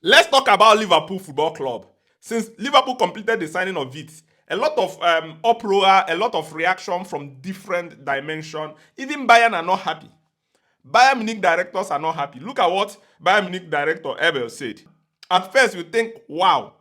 Let's talk about Liverpool Football Club. Since Liverpool completed the signing of it, a lot of uproar, a lot of reaction from different dimensions. Even Bayern are not happy. Bayern Munich directors are not happy. Look at what Bayern Munich director Ebel said. At first, you think, wow.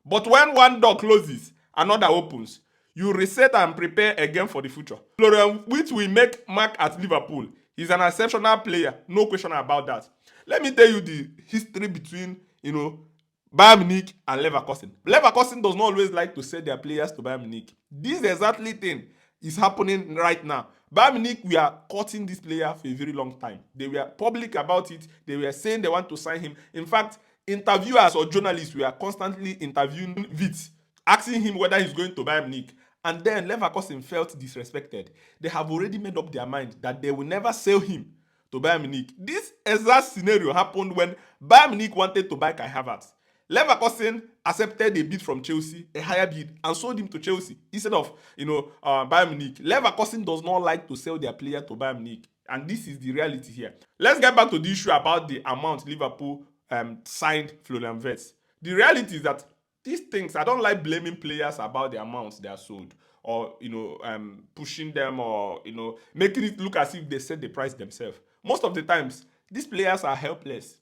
But when one door closes, another opens. You reset and prepare again for the future. Florian, which will make mark at Liverpool. He's an exceptional player. No question about that. Let me tell you the history between, Bayern Munich and Leverkusen. Leverkusen does not always like to sell their players to Bayern Munich. This exactly thing is happening right now. Bayern Munich, we are courting this player for a very long time. They were public about it. They were saying they want to sign him. In fact, interviewers or journalists were constantly interviewing Vitz, asking him whether he's going to Bayern Munich. And then Leverkusen felt disrespected. They have already made up their mind that they will never sell him to Bayern Munich. This exact scenario happened when Bayern Munich wanted to buy Kai Havertz. Leverkusen accepted a bid from Chelsea, a higher bid, and sold him to Chelsea instead of Bayern Munich. Leverkusen does not like to sell their player to Bayern Munich, and this is the reality here. Let's get back to the issue about the amount Liverpool signed Florian Wirtz. The reality is that these things, I don't like blaming players about the amounts they are sold, or pushing them, or making it look as if they set the price themselves. Most of the times, these players are helpless.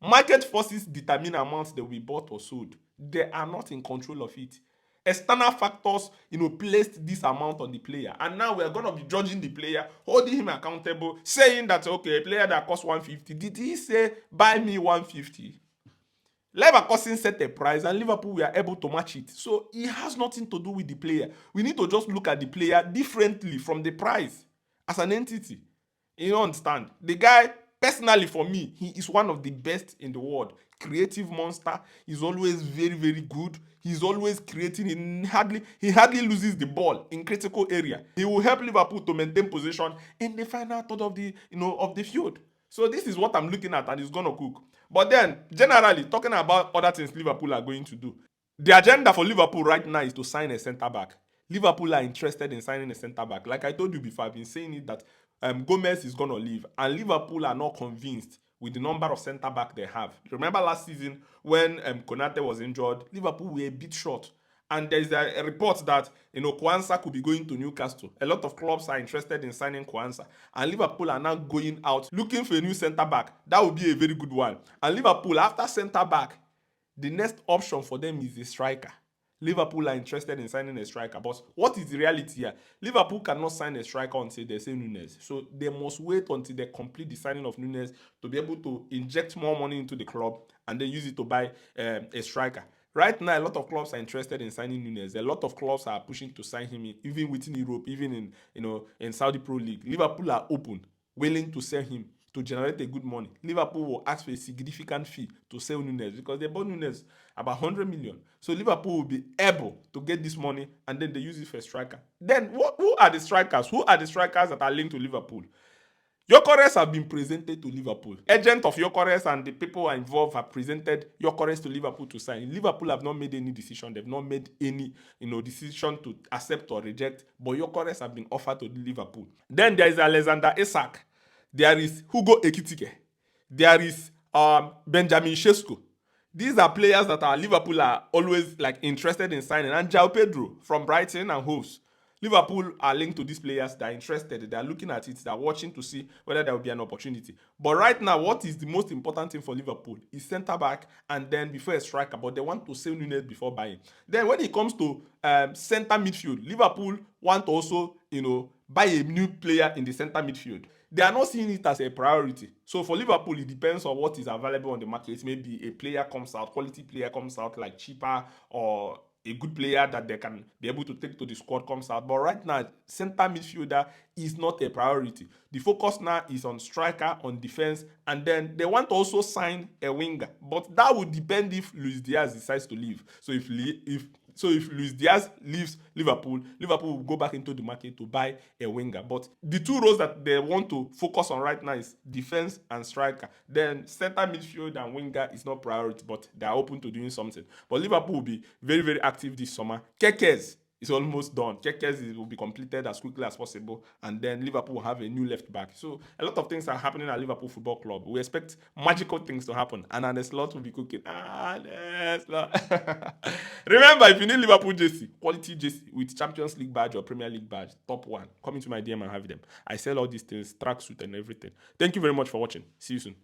Market forces determine amounts that will be bought or sold. They are not in control of it. External factors, placed this amount on the player. And now we are going to be judging the player, holding him accountable, saying that, okay, a player that costs 150, did he say, buy me 150? Leverkusen set a price and Liverpool were able to match it. So it has nothing to do with the player. We need to just look at the player differently from the price as an entity. You understand? The guy, personally for me, he is one of the best in the world. Creative monster. He's always very, very good. He's always creating. He hardly loses the ball in critical area. He will help Liverpool to maintain possession in the final third of the field. So this is what I'm looking at, and it's gonna cook. But then, generally, talking about other things Liverpool are going to do. The agenda for Liverpool right now is to sign a centre back. Liverpool are interested in signing a centre back. Like I told you before, I've been saying it that Gomez is going to leave, and Liverpool are not convinced with the number of centre back they have. Remember last season when Konate was injured, Liverpool were a bit short. And there's a report that Kwanzaa could be going to Newcastle. A lot of clubs are interested in signing Kwanzaa, and Liverpool are now going out looking for a new centre back. That would be a very good one. And Liverpool, after centre back, the next option for them is a striker. Liverpool are interested in signing a striker. But what is the reality here? Liverpool cannot sign a striker until they say Nunes. So they must wait until they complete the signing of Nunes to be able to inject more money into the club and then use it to buy a striker. Right now, a lot of clubs are interested in signing Nunes. A lot of clubs are pushing to sign him, even within Europe, even in Saudi Pro League. Liverpool are open, willing to sell him to generate a good money. Liverpool will ask for a significant fee to sell Nunes because they bought Nunes about 100 million. So Liverpool will be able to get this money and then they use it for a striker. Then who are the strikers? Who are the strikers that are linked to Liverpool? Gyökeres have been presented to Liverpool. Agent of Gyökeres and the people involved have presented Gyökeres to Liverpool to sign. Liverpool have not made any decision. They've not made any decision to accept or reject. But Gyökeres have been offered to Liverpool. Then there is Alexander Isak. There is Hugo Ekitike. There is Benjamin Sesko. These are players that Liverpool are always interested in signing. And João Pedro from Brighton and Hove. Liverpool are linked to these players. They're interested. They're looking at it. They're watching to see whether there will be an opportunity. But right now, what is the most important thing for Liverpool is centre back and then before a striker. But they want to sell Nunes before buying. Then when it comes to centre midfield, Liverpool want to also buy a new player in the centre midfield. They are not seeing it as a priority. So for Liverpool, it depends on what is available on the market. Maybe a player comes out, quality player comes out like cheaper, or a good player that they can be able to take to the squad comes out. But right now, centre midfielder is not a priority. The focus now is on striker, on defense, and then they want to also sign a winger. But that would depend if Luis Diaz decides to leave. So if Luis Diaz leaves Liverpool will go back into the market to buy a winger. But the two roles that they want to focus on right now is defense and striker. Then center midfield and winger is not priority, but they are open to doing something. But Liverpool will be very, very active this summer. Kekes It's almost done. Kekes will be completed as quickly as possible, and then Liverpool will have a new left back. So a lot of things are happening at Liverpool Football Club. We expect magical things to happen, and an slot will be cooking. Remember, if you need Liverpool JC, quality JC with Champions League badge or Premier League badge, top one, come into my DM and have them. I sell all these things, tracksuit and everything. Thank you very much for watching. See you soon.